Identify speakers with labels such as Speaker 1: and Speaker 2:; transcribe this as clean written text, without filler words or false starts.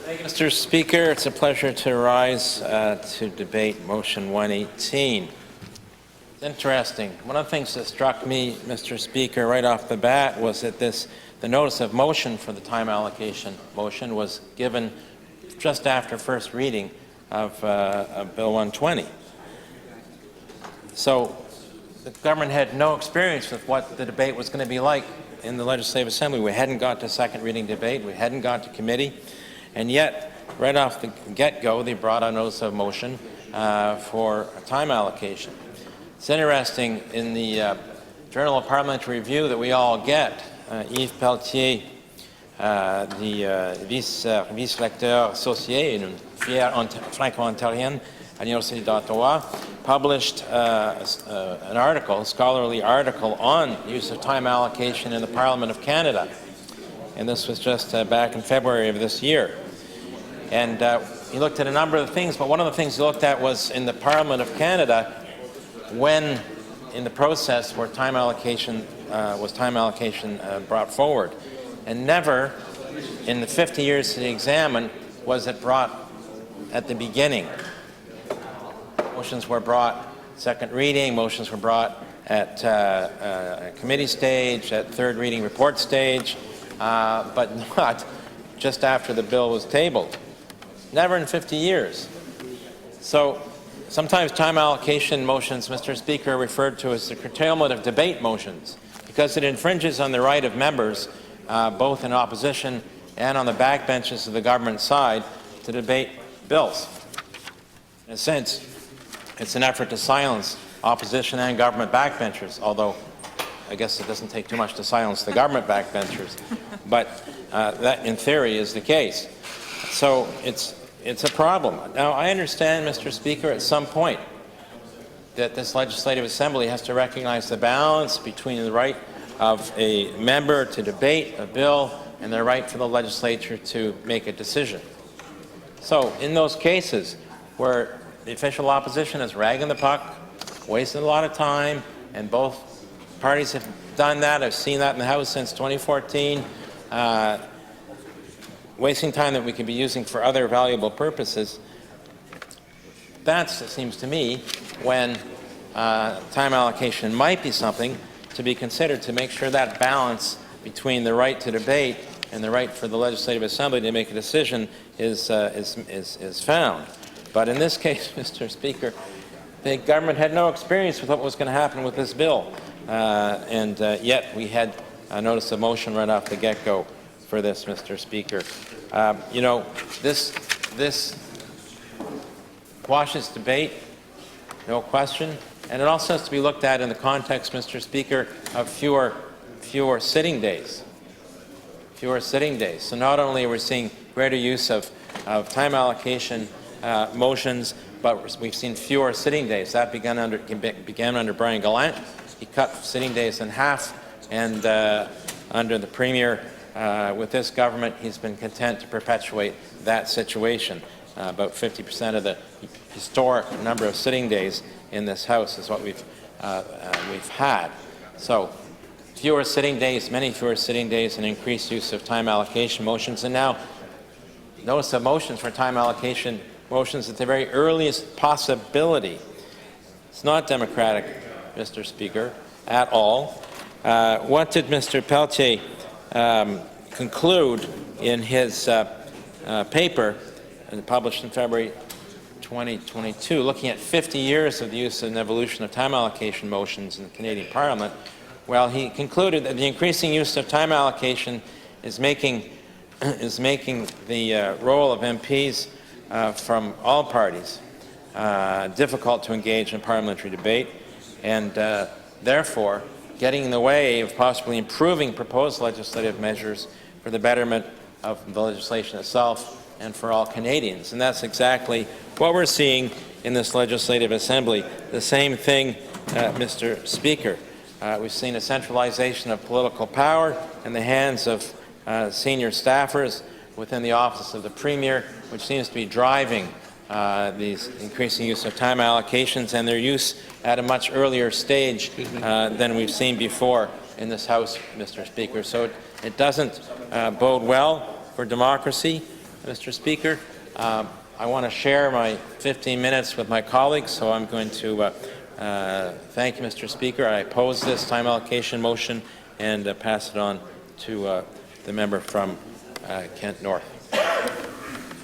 Speaker 1: Thank you, Mr. Speaker. It's a pleasure to rise to debate Motion 118. It's interesting. One of the things that struck me, Mr. Speaker, right off the bat was that the notice of motion for the time allocation motion was given just after first reading of Bill 120. So the government had no experience with what the debate was going to be like in the Legislative Assembly. We hadn't got to second reading debate. We hadn't got to committee. And yet, right off the get-go, they brought a notice of motion for a time allocation. It's interesting, in the Journal of Parliamentary Review that we all get, Yves Pelletier, the vice-lecteur associé, une fière franco-ontarienne à l'Université d'Ottawa, published an article, a scholarly article on use of time allocation in the Parliament of Canada. And this was just back in February of this year. And he looked at a number of things, but one of the things he looked at was in the Parliament of Canada, when in the process where time allocation brought forward. And never in the 50 years that he examined was it brought at the beginning. Motions were brought second reading, motions were brought at committee stage, at third reading report stage, but not just after the bill was tabled. Never in 50 years. So sometimes time allocation motions, Mr. Speaker, are referred to as the curtailment of debate motions because it infringes on the right of members, both in opposition and on the backbenches of the government side, to debate bills. In a sense, it's an effort to silence opposition and government backbenchers, although I guess it doesn't take too much to silence the government backbenchers, but that in theory is the case. So it's a problem. Now, I understand, Mr. Speaker, at some point that this Legislative Assembly has to recognize the balance between the right of a member to debate a bill and the right for the legislature to make a decision. So in those cases where the official opposition is ragging the puck, wasting a lot of time, and both parties have done that, I've seen that in the House since 2014, wasting time that we could be using for other valuable purposes, that's, it seems to me, when time allocation might be something to be considered to make sure that balance between the right to debate and the right for the Legislative Assembly to make a decision is found. But in this case, Mr. Speaker, the government had no experience with what was going to happen with this bill, and yet we had a notice of motion right off the get-go for this, Mr. Speaker. You know, this quashes debate, no question, and it also has to be looked at in the context, Mr. Speaker, of fewer sitting days. Fewer sitting days. So not only are we seeing greater use of time allocation motions, but we've seen fewer sitting days. That began under Brian Gallant. He cut sitting days in half, and under the Premier, with this government, he's been content to perpetuate that situation. About 50% of the historic number of sitting days in this House is what we've had. So fewer sitting days, many fewer sitting days, and increased use of time allocation motions. And now, notice of motions for time allocation motions at the very earliest possibility. It's not democratic, Mr. Speaker, at all. What did Mr. Pelletier conclude in his paper published in February 2022, looking at 50 years of the use and evolution of time allocation motions in the Canadian Parliament? Well, he concluded that the increasing use of time allocation is making the role of MPs from all parties difficult to engage in parliamentary debate, and therefore getting in the way of possibly improving proposed legislative measures for the betterment of the legislation itself and for all Canadians. And that's exactly what we're seeing in this Legislative Assembly. The same thing, Mr. Speaker. We've seen a centralization of political power in the hands of senior staffers within the office of the Premier, which seems to be driving these increasing use of time allocations and their use at a much earlier stage than we've seen before in this House, Mr. Speaker. So it doesn't bode well for democracy. Mr. Speaker. I want to share my 15 minutes with my colleagues, so I'm going to thank you, Mr. Speaker. I oppose this time allocation motion and pass it on to the member from Kent North.